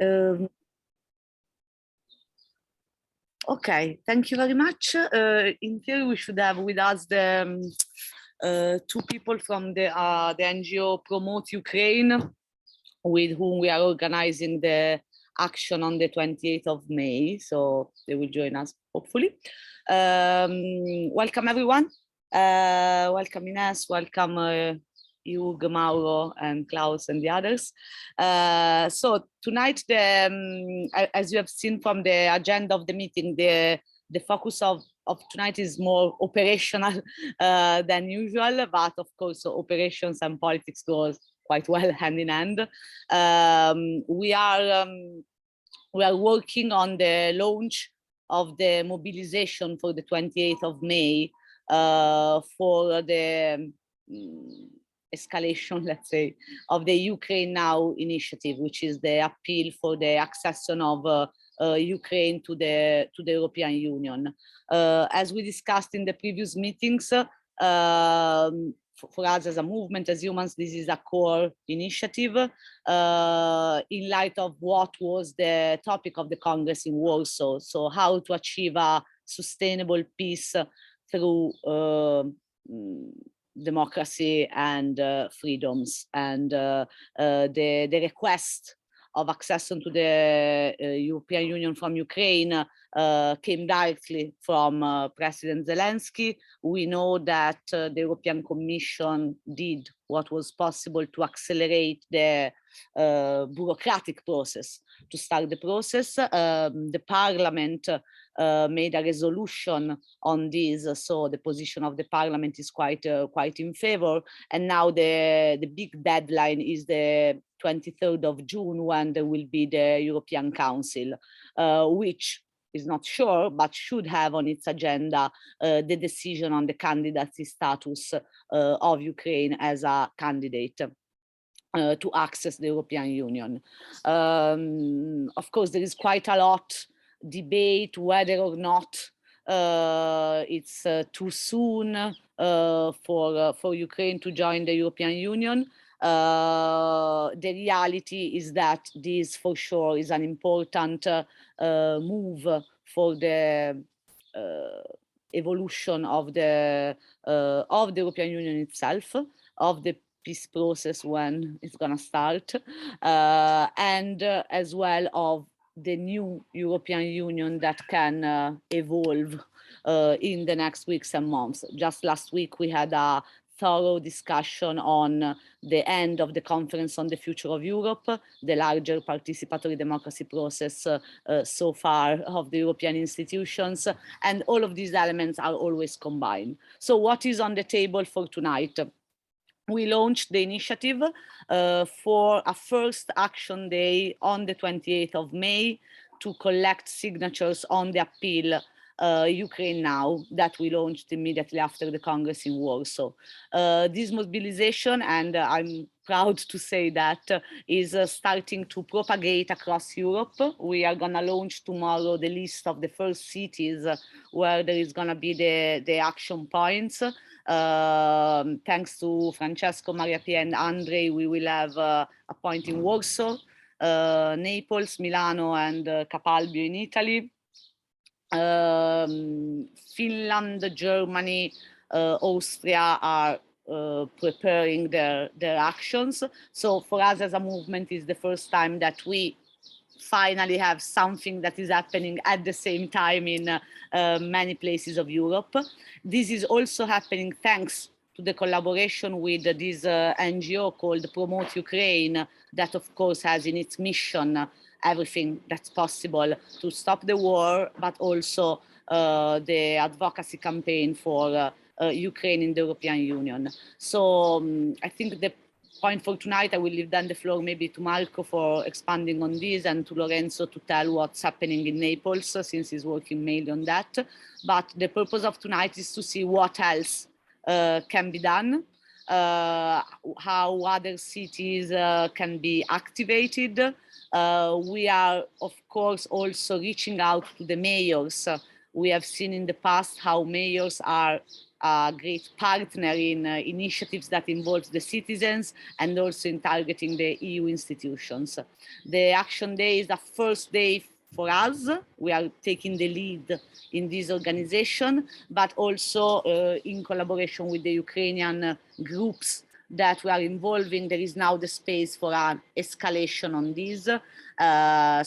Okay, thank you very much. In theory, we should have with us the two people from the NGO Promote Ukraine, with whom we are organizing the action on the 28th of May. So they will join us, hopefully. Welcome, everyone. Welcome, Ines. Welcome, Hugh, Mauro, and Klaus, and the others. So tonight, as you have seen from the agenda of the meeting, the focus of tonight is more operational than usual, but of course, operations and politics goes quite well hand in hand. We are working on the launch of the mobilization for the 28th of May for the escalation, let's say, of the EUkraineNow initiative, which is the appeal for the accession of Ukraine to the European Union. As we discussed in the previous meetings, for us as a movement, as Eumans, this is a core initiative in light of what was the topic of the Congress in Warsaw. So how to achieve a sustainable peace through democracy and freedoms, and the request of accession to the European Union from Ukraine came directly from President Zelensky. We know that the European Commission did what was possible to accelerate the bureaucratic process, to start the process. The Parliament made a resolution on this, so the position of the Parliament is quite in favor. And now the big deadline is the 23rd of June, when there will be the European Council, which is not sure, but should have on its agenda the decision on the candidacy status of Ukraine as a candidate to access the European Union. Of course, there is quite a lot debate whether or not it's too soon for Ukraine to join the European Union. The reality is that this for sure is an important move for the evolution of the European Union itself, of the peace process when it's going to start, and as well of the new European Union that can evolve in the next weeks and months. Just last week, we had a thorough discussion on the end of the Conference on the Future of Europe, the larger participatory democracy process so far of the European institutions, and all of these elements are always combined. So what is on the table for tonight? We launched the initiative for a first action day on the 28th of May to collect signatures on the appeal EUkraineNow that we launched immediately after the Congress in Warsaw. This mobilization, and I'm proud to say that, is starting to propagate across Europe. We are going to launch tomorrow the list of the first cities where there is going to be the action points. Thanks to Francesco, Maria Pia, and Andre, we will have a point in Warsaw, Naples, Milano, and Cappato in Italy. Finland, Germany, Austria are preparing their actions. So for us as a movement, it's the first time that we finally have something that is happening at the same time in many places of Europe. This is also happening thanks to the collaboration with this NGO called Promote Ukraine, that of course has in its mission everything that's possible to stop the war, but also the advocacy campaign for Ukraine in the European Union. So I think the point for tonight, I will leave then the floor maybe to Marco for expanding on this, and to Lorenzo to tell what's happening in Naples, since he's working mainly on that. But the purpose of tonight is to see what else can be done, how other cities can be activated. We are, of course, also reaching out to the mayors. We have seen in the past how mayors are a great partner in initiatives that involve the citizens and also in targeting the EU institutions. The Action Day is the first day for us. We are taking the lead in this organization, but also in collaboration with the Ukrainian groups that we are involving. There is now the space for an escalation on this.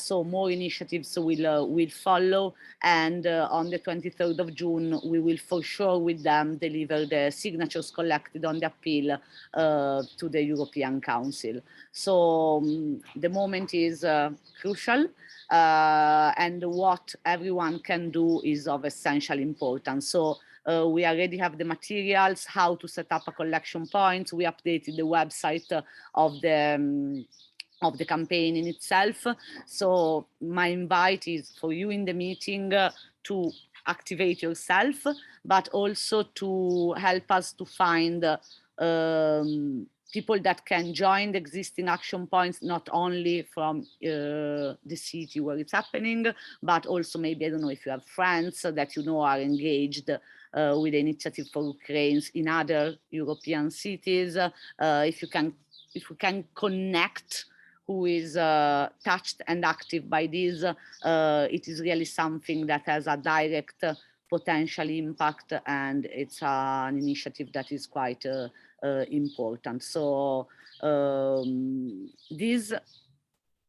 So more initiatives will follow, and on the 23rd of June we will for sure with them deliver the signatures collected on the appeal to the European Council. So the moment is crucial, and what everyone can do is of essential importance. So we already have the materials, how to set up a collection point. We updated the website of the campaign in itself. So my invite is for you in the meeting to activate yourself, but also to help us to find people that can join the existing action points, not only from the city where it's happening, but also maybe, I don't know, if you have friends that you know are engaged with the Initiative for Ukraine in other European cities. If we can connect who is touched and active by this, it is really something that has a direct potential impact, and it's an initiative that is quite important. So this,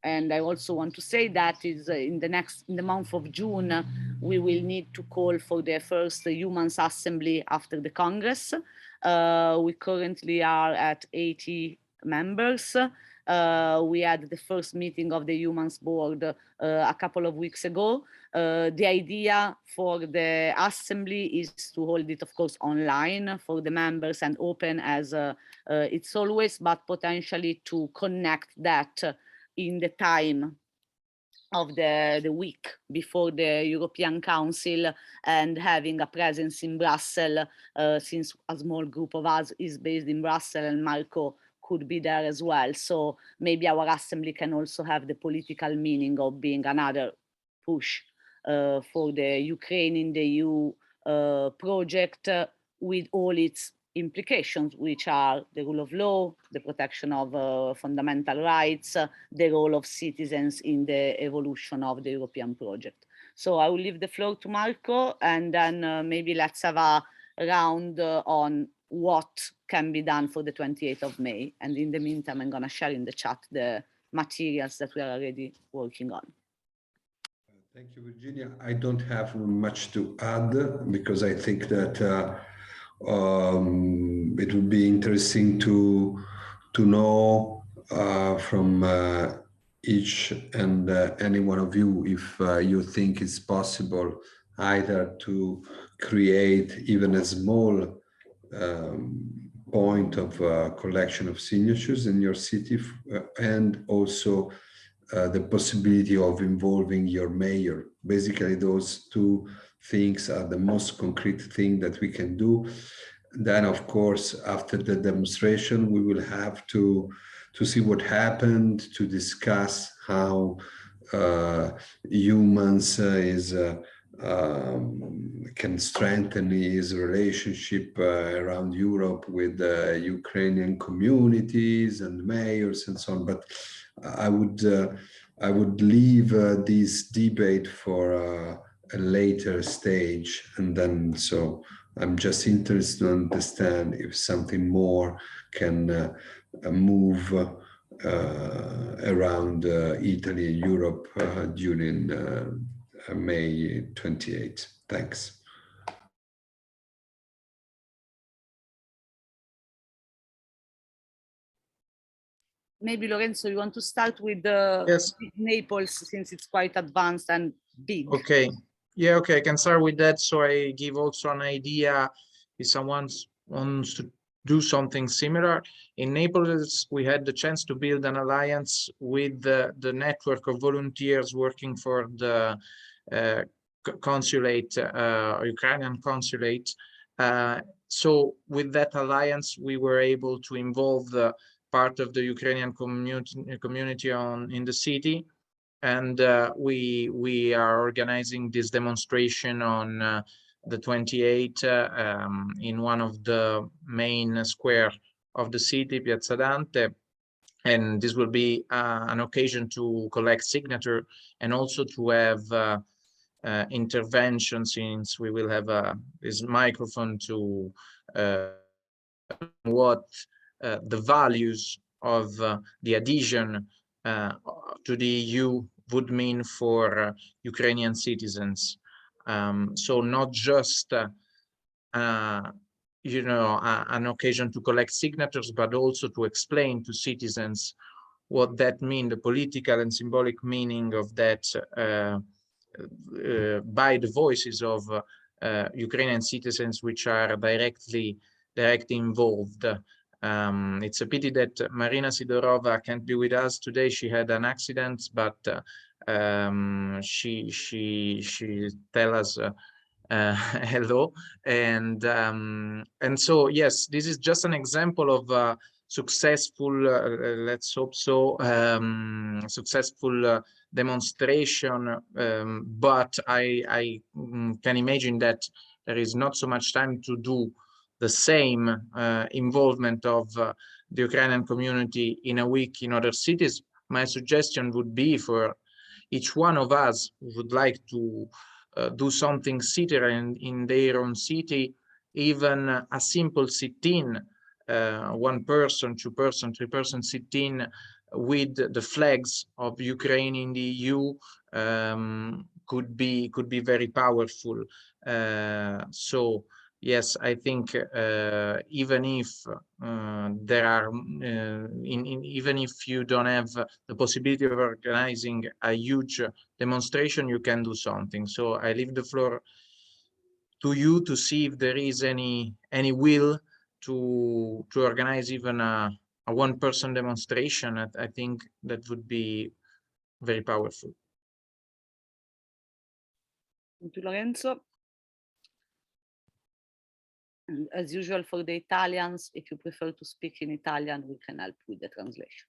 and I also want to say that is in the month of June, we will need to call for the first Eumans assembly after the Congress. We currently are at 80 members. We had the first meeting of the Eumans board a couple of weeks ago. The idea for the assembly is to hold it, of course, online for the members and open as it's always, but potentially to connect that in the time of the week before the European Council, and having a presence in Brussels, since a small group of us is based in Brussels and Marco could be there as well. So maybe our assembly can also have the political meaning of being another push for the Ukraine in the EU project, with all its implications, which are the rule of law, the protection of fundamental rights, the role of citizens in the evolution of the European project. So I will leave the floor to Marco, and then maybe let's have a round on what can be done for the 28th of May. And in the meantime, I'm going to share in the chat the materials that we are already working on. Thank you, Virginia. I don't have much to add, because I think that it would be interesting to know from each and any one of you if you think it's possible either to create even a small point of collection of signatures in your city, and also the possibility of involving your mayor. Basically, those two things are the most concrete thing that we can do. Then, of course, after the demonstration, we will have to see what happened, to discuss how Eumans can strengthen his relationship around Europe with Ukrainian communities and mayors and so on. But I would leave this debate for a later stage, and then so I'm just interested to understand if something more can move around Italy and Europe during May 28th. Thanks. Maybe Lorenzo, you want to start with Yes. Naples, since it's quite advanced and big. Okay. Yeah, okay, I can start with that. So I give also an idea if someone wants to do something similar. In Naples, we had the chance to build an alliance with the network of volunteers working for the consulate, Ukrainian consulate. So with that alliance, we were able to involve the part of the Ukrainian community in the city. And we are organizing this demonstration on the 28th in one of the main square of the city, Piazza Dante. And this will be an occasion to collect signature and also to have intervention, since we will have this microphone to what the values of the adhesion to the EU would mean for Ukrainian citizens. So not just you know, an occasion to collect signatures, but also to explain to citizens what that means, the political and symbolic meaning of that by the voices of Ukrainian citizens which are directly involved. It's a pity that Marina Sidorova can't be with us today. She had an accident, but she tell us hello. And so yes, this is just an example of successful, let's hope so, successful demonstration, but I can imagine that there is not so much time to do the same involvement of the Ukrainian community in a week in other cities. My suggestion would be for each one of us who would like to do something similar in their own city, even a simple sit-in, one person, two person, three person sit-in with the flags of Ukraine in the EU could be very powerful. So yes, I think even if there are, even if you don't have the possibility of organizing a huge demonstration, you can do something. So I leave the floor to you to see if there is any will to organize even a one-person demonstration. I think that would be very powerful. Thank you, Lorenzo. And as usual for the Italians, if you prefer to speak in Italian, we can help with the translation.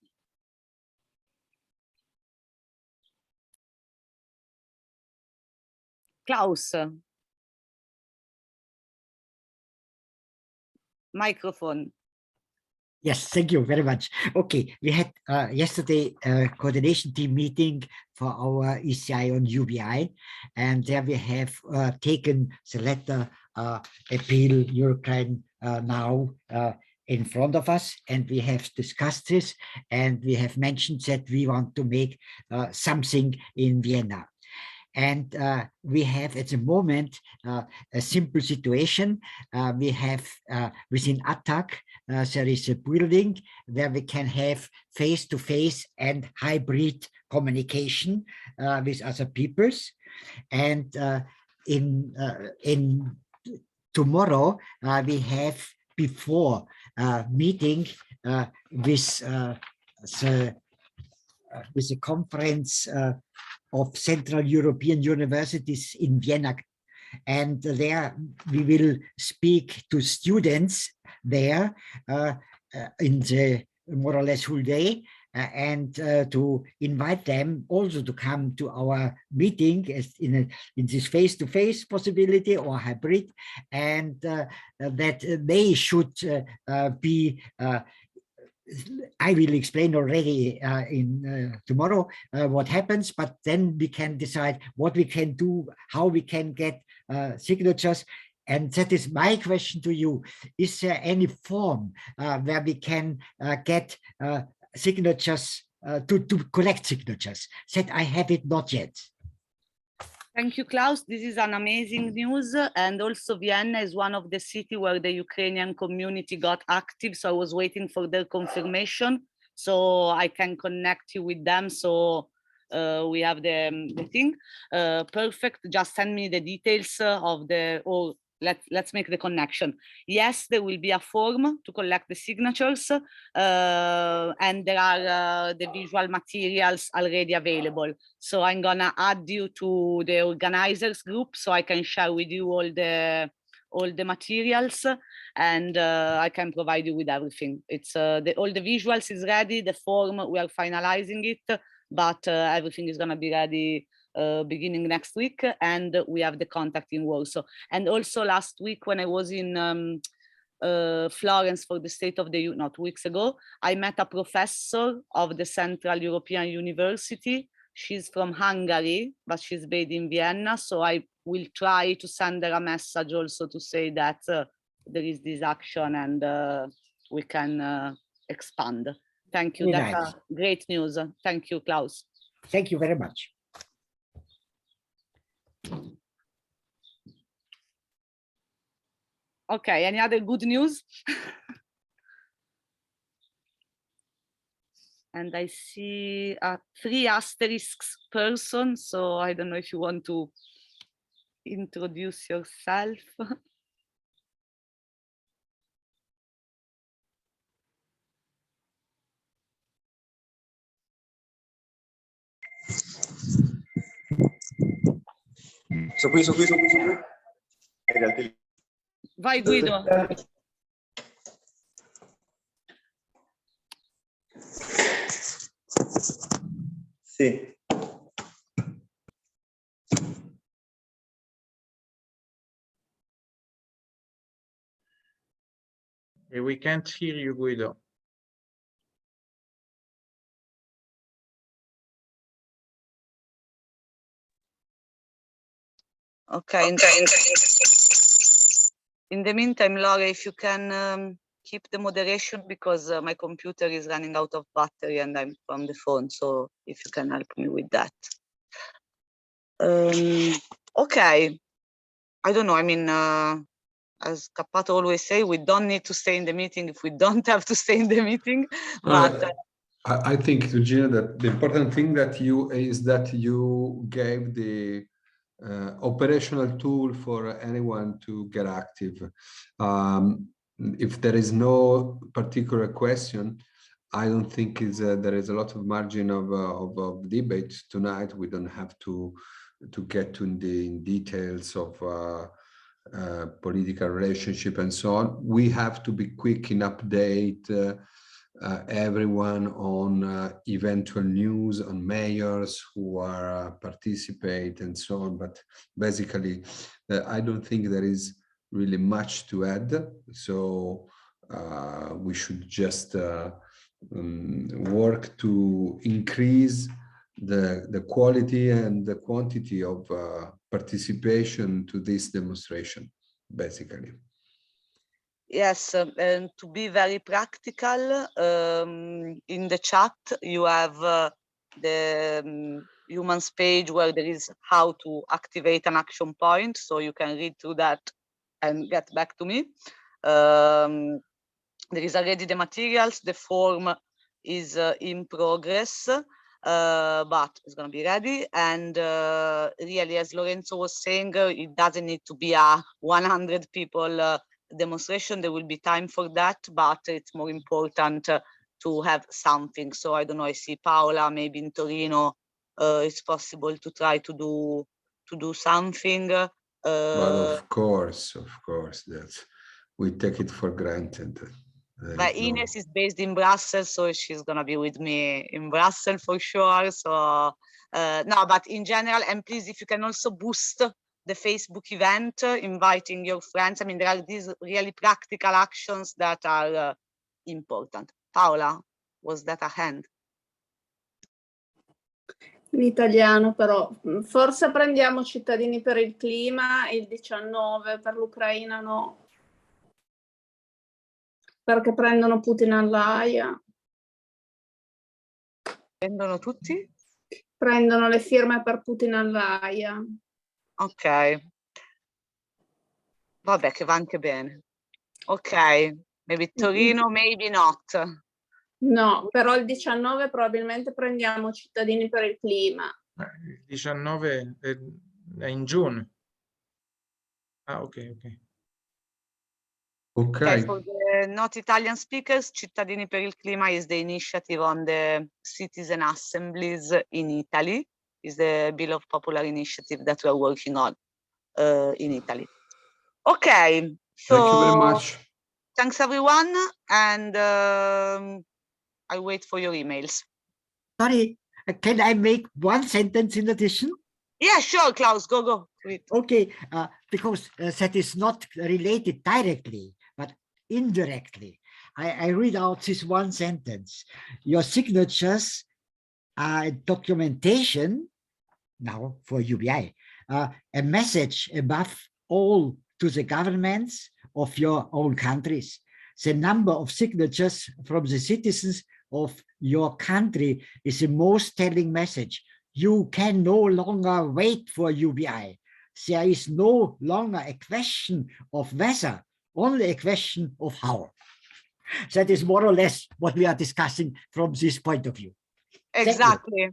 Klaus. Microphone. Yes, thank you very much. Okay, we had yesterday a coordination team meeting for our ECI on UBI, and there we have taken the letter appeal EUkraineNow in front of us, and we have discussed this, and we have mentioned that we want to make something in Vienna. And we have at the moment a simple situation. We have within ATTAC, there is a building where we can have face-to-face and hybrid communication with other peoples. And in tomorrow, we have before meeting with the conference of Central European Universities in Vienna. And there we will speak to students there in the more or less whole day, and to invite them also to come to our meeting as in this face-to-face possibility or hybrid, and that they should be I will explain already in tomorrow what happens, but then we can decide what we can do, how we can get signatures. And that is my question to you. Is there any form where we can get signatures, to collect signatures? That I have it not yet. Thank you, Klaus. This is an amazing news. And also Vienna is one of the cities where the Ukrainian community got active. So I was waiting for their confirmation so I can connect you with them. So we have the thing. Perfect. Just send me the details of the, or let's make the connection. Yes, there will be a form to collect the signatures, and there are the visual materials already available. So I'm gonna add you to the organizers group so I can share with you all the materials, and I can provide you with everything. It's all the visuals is ready, the form, we are finalizing it. but everything is going to be ready beginning next week, and we have the contact in Warsaw. And also last week when I was in Florence for the State of the Union, not 2 weeks ago, I met a professor of the Central European University. She's from Hungary, but she's based in Vienna. So I will try to send her a message also to say that there is this action and we can expand. Thank you. Very That's nice. great news. Thank you, Klaus. Thank you very much. Okay, any other good news? And I see a 3 asterisks person, so I don't know if you want to introduce yourself. Sono qui. Vai Guido. Sì. We can't hear you, Guido. Okay. In the meantime, Laura, if you can keep the moderation, because my computer is running out of battery and I'm from the phone. So if you can help me with that. Okay. I don't know. I mean, as Cappato always say, we don't need to stay in the meeting if we don't have to stay in the meeting. But I think, Regina, that the important thing that you gave the operational tool for anyone to get active. If there is no particular question, I don't think there is a lot of margin of debate tonight. We don't have to get to the details of political relationship and so on. We have to be quick in update everyone on eventual news on mayors who are participate and so on. But basically, I don't think there is really much to add. So we should just work to increase the quality and the quantity of participation to this demonstration, basically. yes, and to be very practical, in the chat you have the Eumans page where there is how to activate an action point, so you can read through that and get back to me. There is already the materials, the form is in progress, but it's going to be ready. And really, as Lorenzo was saying, it doesn't need to be a 100 people demonstration. There will be time for that, but it's more important to have something. So I don't know, I see Paola, maybe in Torino, it's possible to try to do something. But of course, that's, we take it for granted. But Ines is based in Brussels, so she's gonna be with me in Brussels for sure. So no, but in general, and please, if you can also boost the Facebook event, inviting your friends. I mean, there are these really practical actions that are important. Paola, was that a hand? In italiano, però forse prendiamo Cittadini per il Clima il 19, per l'Ucraina no. Perché prendono Putin all'AIA. Prendono tutti? Prendono le firme per Putin all'AIA. Ok. Vabbè, che va anche bene. Ok, maybe Torino, maybe not. No, però il 19 probabilmente prendiamo Cittadini per il Clima. Il 19 è in giugno. Ah, ok. Okay, for the not Italian speakers, Cittadini per il Clima is the initiative on the citizen assemblies in Italy. Is the bill of popular initiative that we are working on in Italy. Okay, so thank you very much. Thanks everyone, and I wait for your emails. Sorry, Can I make one sentence in addition? Yeah, sure, Klaus, go. Okay, because that is not related directly, but indirectly. I read out this one sentence. Your signatures are documentation, now for UBI, a message above all to the governments of your own countries. The number of signatures from the citizens of your country is the most telling message. You can no longer wait for UBI. There is no longer a question of whether, only a question of how. That is more or less what we are discussing from this point of view. Exactly.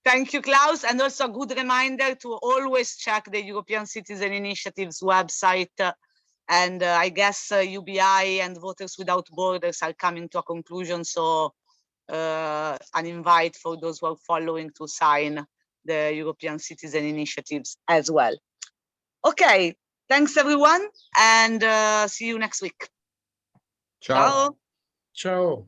Thank you, Klaus. And also a good reminder to always check the European Citizen Initiative's website. And I guess UBI and Voters Without Borders are coming to a conclusion. So an invite for those who are following to sign the European Citizen Initiatives as well. Okay, thanks everyone, and see you next week. Ciao. Ciao.